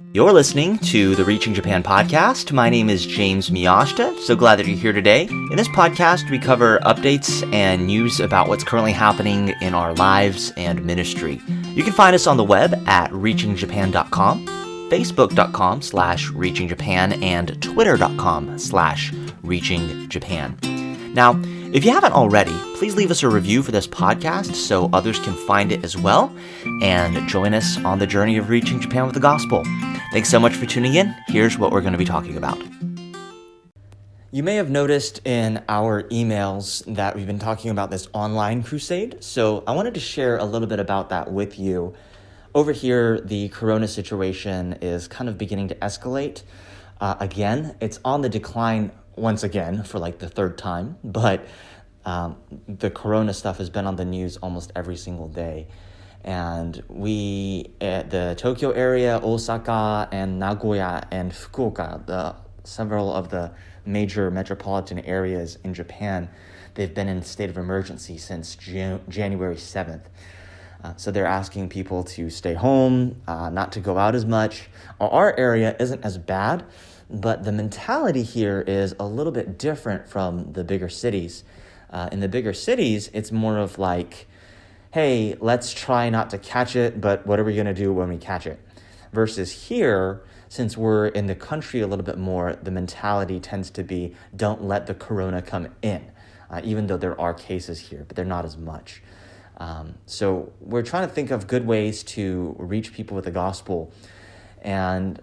You're listening to the Reaching Japan podcast. My name is James Miyashita. So glad that you're here today. In this podcast, we cover updates and news about what's currently happening in our lives and ministry. You can find us on the web at reachingjapan.com, facebook.com/reachingjapan, and twitter.com/reachingjapan. Now, if you haven't already, please leave us a review for this podcast so others can find it as well and join us on the journey of reaching Japan with the gospel. Thanks so much for tuning in. Here's what we're going to be talking about. You may have noticed in our emails that we've been talking about this online crusade, so I wanted to share a little bit about that with you. Over here, the corona situation is kind of beginning to escalate. Again, it's on the decline once again for like the third time, but the corona stuff has been on the news almost every single day. And we, at the Tokyo area, Osaka, and Nagoya, and Fukuoka, several of the major metropolitan areas in Japan, they've been in state of emergency since January 7th. So they're asking people to stay home, not to go out as much. Our area isn't as bad, but the mentality here is a little bit different from the bigger cities. In the bigger cities, it's more of like, hey, let's try not to catch it, but what are we going to do when we catch it? Versus here, since we're in the country a little bit more, the mentality tends to be, don't let the corona come in, even though there are cases here, but they're not as much. So we're trying to think of good ways to reach people with the gospel. And,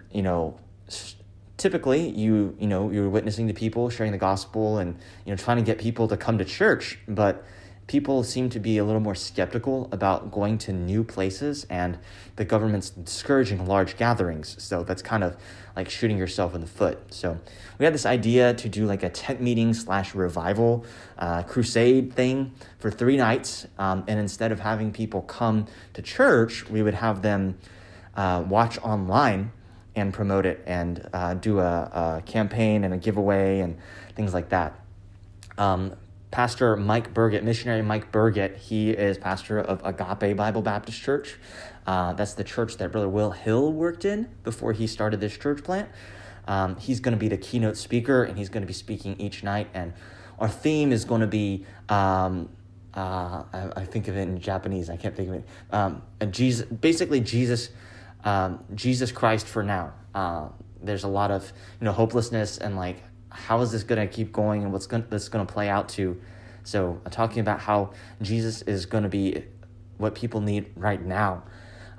typically you're witnessing to people, sharing the gospel, and, trying to get people to come to church, but people seem to be a little more skeptical about going to new places, and the government's discouraging large gatherings. So that's kind of like shooting yourself in the foot. So we had this idea to do like a tent meeting / revival crusade thing for 3 nights. And instead of having people come to church, we would have them watch online and promote it and do a campaign and a giveaway and things like that. Pastor Mike Burgett, missionary Mike Burgett, he is pastor of Agape Bible Baptist Church. That's the church that Brother Will Hill worked in before he started this church plant. He's going to be the keynote speaker, and he's going to be speaking each night. And our theme is going to be, I think of it in Japanese, I can't think of it. Jesus Christ for now. There's a lot of hopelessness and like, how is this going to keep going, and what's this going to play out to? So talking about how Jesus is going to be what people need right now.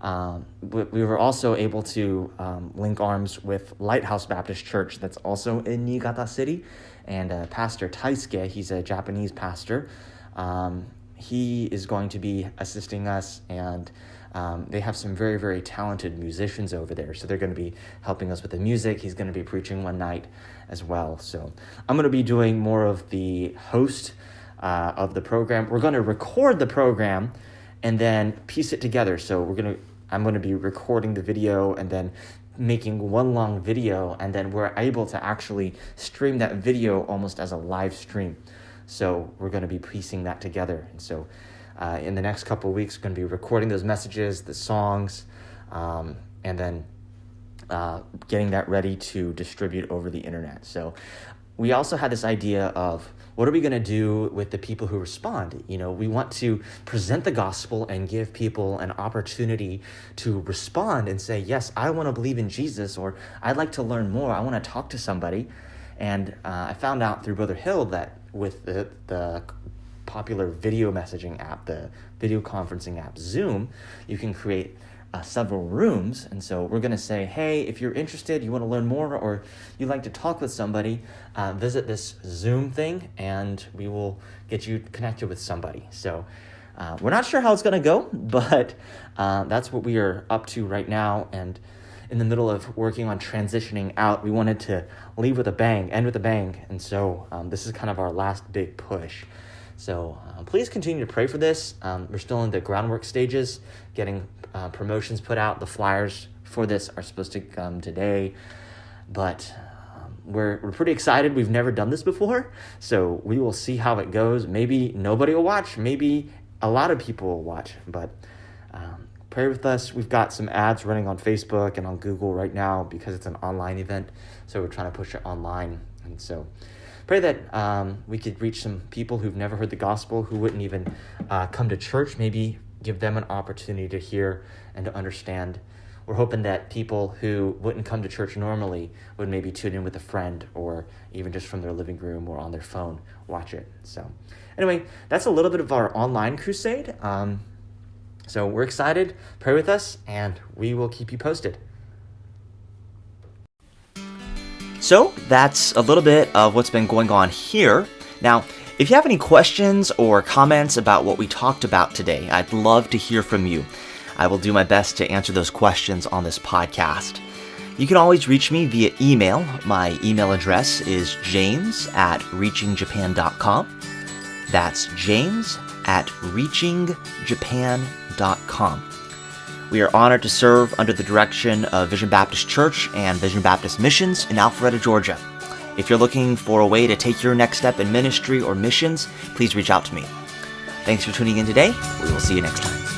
We were also able to link arms with Lighthouse Baptist Church that's also in Niigata City. And Pastor Taisuke, he's a Japanese pastor. He is going to be assisting us, and they have some very, very talented musicians over there. So they're going to be helping us with the music. He's going to be preaching one night as well. So I'm going to be doing more of the host of the program. We're going to record the program and then piece it together. So I'm going to be recording the video and then making one long video, and then we're able to actually stream that video almost as a live stream. So we're going to be piecing that together. And so in the next couple of weeks, we're going to be recording those messages, the songs, and then getting that ready to distribute over the internet. So we also had this idea of, what are we going to do with the people who respond? We want to present the gospel and give people an opportunity to respond and say, yes, I want to believe in Jesus, or I'd like to learn more. I want to talk to somebody. And I found out through Brother Hill that with the popular video messaging app, the video conferencing app, Zoom, you can create several rooms. And so we're going to say, hey, if you're interested, you want to learn more, or you'd like to talk with somebody, visit this Zoom thing, and we will get you connected with somebody. So we're not sure how it's going to go, but that's what we are up to right now. And in the middle of working on transitioning out, we wanted to leave with a bang, end with a bang. And so this is kind of our last big push. So please continue to pray for this. We're still in the groundwork stages, getting promotions put out. The flyers for this are supposed to come today, but we're pretty excited. We've never done this before, so we will see how it goes. Maybe nobody will watch. Maybe a lot of people will watch, but pray with us. We've got some ads running on Facebook and on Google right now because it's an online event, so we're trying to push it online. And so pray that we could reach some people who've never heard the gospel, who wouldn't even come to church, maybe give them an opportunity to hear and to understand. We're hoping that people who wouldn't come to church normally would maybe tune in with a friend, or even just from their living room or on their phone, watch it. So anyway, that's a little bit of our online crusade. So we're excited. Pray with us, and we will keep you posted. So that's a little bit of what's been going on here. Now, if you have any questions or comments about what we talked about today, I'd love to hear from you. I will do my best to answer those questions on this podcast. You can always reach me via email. My email address is james@reachingjapan.com. That's james@reachingjapan.com. We are honored to serve under the direction of Vision Baptist Church and Vision Baptist Missions in Alpharetta, Georgia. If you're looking for a way to take your next step in ministry or missions, please reach out to me. Thanks for tuning in today. We will see you next time.